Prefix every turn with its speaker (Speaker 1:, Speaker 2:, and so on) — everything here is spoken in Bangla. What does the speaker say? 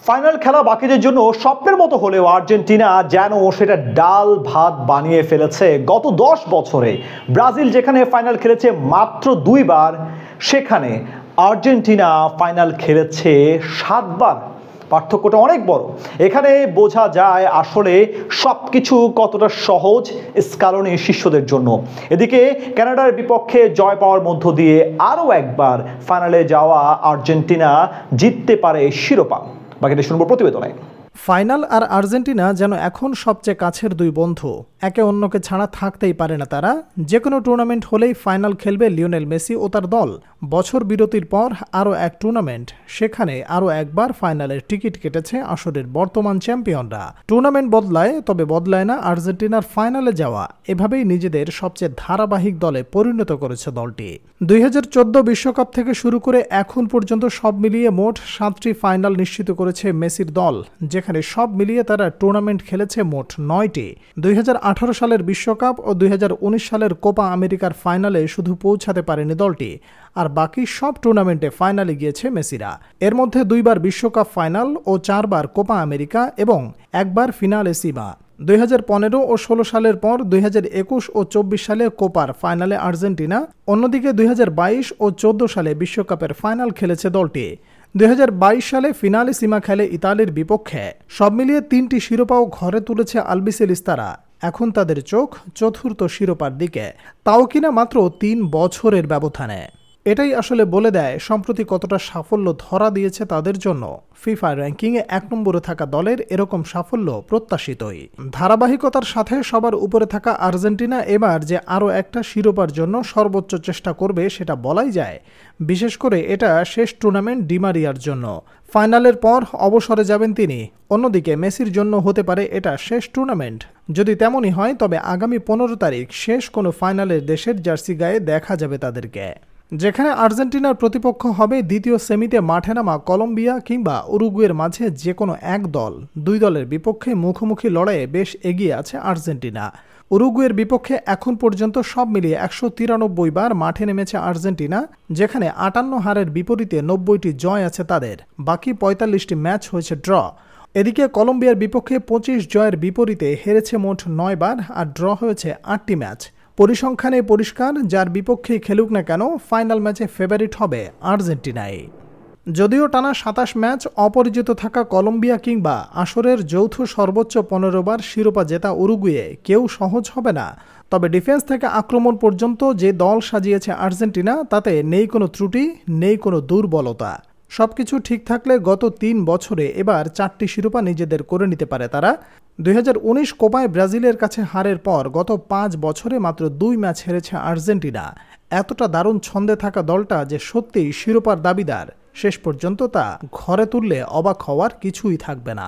Speaker 1: ফাইনাল খেলা বাকিদের জন্য স্বপ্নের মতো হলেও আর্জেন্টিনা যেন সেটা ডাল ভাত বানিয়ে ফেলেছে। গত 10 বছরে ব্রাজিল যেখানে ফাইনাল খেলেছে মাত্র 2 বার, সেখানে আর্জেন্টিনা ফাইনাল খেলেছে 7 বার। পার্থক্যটা অনেক বড়। এখানে বোঝা যায় আসলে সবকিছু কতটা সহজ স্কালনি শিষ্যদের জন্য। এদিকে কানাডার বিপক্ষে জয় পাওয়ার মধ্য দিয়ে আরও একবার ফাইনালে যাওয়া আর্জেন্টিনা জিততে পারে শিরোপা। বাকিটা শুনবো প্রতিবেদনে।
Speaker 2: ফাইনাল আর আর্জেন্টিনা যেন এখন সবচেয়ে কাছের দুই বন্ধু, একে অন্যকে ছাড়া থাকতেই পারে না তারা। যে কোনো টুর্নামেন্ট হলেই ফাইনাল খেলবে লিওনেল মেসি ও তার দল। বছর বিরতির পর আরও এক টুর্নামেন্ট, সেখানে আরও একবার ফাইনালের টিকিট কেটেছে আসরের বর্তমান চ্যাম্পিয়নরা। টুর্নামেন্ট বদলায়, তবে বদলায় না আর্জেন্টিনার ফাইনালে যাওয়া। এভাবেই নিজেদের সবচেয়ে ধারাবাহিক দলে পরিণত করেছে দলটি। 2014 বিশ্বকাপ থেকে শুরু করে এখন পর্যন্ত সব মিলিয়ে মোট 7টি ফাইনাল নিশ্চিত করেছে মেসির দল, যেখানে সব মিলিয়ে তারা টুর্নামেন্ট খেলেছে মোট 9টি। 2018 সালের বিশ্বকাপ ও 2019 সালের কোপা আমেরিকার ফাইনালে শুধু পৌঁছাতে পারেনি দলটি, আর বাকি সব টুর্নামেন্টে ফাইনালে গিয়েছে মেসিরা। এর মধ্যে 2 বার বিশ্বকাপ ফাইনাল ও 4 বার কোপা আমেরিকা এবং 1 বার ফিনালে সিমা। 2015 ও 16 সালের পর 2021 ও 24 সালে কোপার ফাইনালে আর্জেন্টিনা। অন্যদিকে 2022 ও 14 সালে বিশ্বকাপের ফাইনাল খেলেছে দলটি। 2022 সালে ফিনালে সীমা খেলে ইতালির বিপক্ষে। সব মিলিয়ে 3টি শিরোপাও ঘরে তুলেছে আলবিসেলিস্তারা। এখন তাদের চোখ চতুর্থ শিরোপার দিকে, তাও কিনা মাত্র 3 বছরের ব্যবধানে। এটাই আসলে বলে দেয় সম্প্রতি কতটা সাফল্য ধরা দিয়েছে তাদের জন্য। ফিফা র্যাঙ্কিংয়ে 1 নম্বরে থাকা দলের এরকম সাফল্য প্রত্যাশিতই। ধারাবাহিকতার সাথে সবার উপরে থাকা আর্জেন্টিনা এবার যে আরও একটা শিরোপার জন্য সর্বোচ্চ চেষ্টা করবে সেটা বলাই যায়। বিশেষ করে এটা শেষ টুর্নামেন্ট ডিমারিয়ার জন্য। ফাইনালের পর অবসরে যাবেন তিনি। অন্যদিকে মেসির জন্য হতে পারে এটা শেষ টুর্নামেন্ট। যদি তেমনই হয় তবে আগামী 15 তারিখ শেষ কোনো ফাইনালের দেশের জার্সি গায়ে দেখা যাবে তাদেরকে। যেখানে আর্জেন্টিনার প্রতিপক্ষ হবে দ্বিতীয় সেমিতে মাঠে নামা কলম্বিয়া কিংবা উরুগুয়ের মাঝে যে কোনো এক দল। 2 দলের বিপক্ষে মুখোমুখি লড়াইয়ে বেশ এগিয়ে আছে আর্জেন্টিনা। উরুগুয়ের বিপক্ষে এখন পর্যন্ত সব মিলিয়ে 193 বার মাঠে নেমেছে আর্জেন্টিনা, যেখানে 58 হারের বিপরীতে 90টি জয় আছে তাদের। বাকি 45টি ম্যাচ হয়েছে ড্র। এদিকে কলম্বিয়ার বিপক্ষে 25 জয়ের বিপরীতে হেরেছে মোট 9 বার আর ড্র হয়েছে 8টি ম্যাচ। পরিসংখ্যানে পরিষ্কার, যার বিপক্ষেই খেলুক না কেন ফাইনাল ম্যাচে ফেভারিট হবে আর্জেন্টিনাই। যদিও টানা 27 ম্যাচ অপরাজিত থাকা কলম্বিয়া কিংবা আসরের যৌথ সর্বোচ্চ 15 বার শিরোপা জেতা উরুগুয়ে কেউ সহজ হবে না, তবে ডিফেন্স থেকে আক্রমণ পর্যন্ত যে দল সাজিয়েছে আর্জেন্টিনা তাতে নেই কোনো ত্রুটি, নেই কোনো দুর্বলতা। সবকিছু ঠিক থাকলে গত 3 বছরে এবার 4টি শিরোপা নিজেদের করে নিতে পারে তারা। 2019 কোপায় ব্রাজিলের কাছে হারের পর গত 5 বছরে মাত্র 2 ম্যাচ হেরেছে আর্জেন্টিনা। এতটা দারুণ ছন্দে থাকা দলটা যে সত্যিই শিরোপার দাবিদার, শেষ পর্যন্ত তা ঘরে তুললে অবাক হওয়ার কিছুই থাকবে না।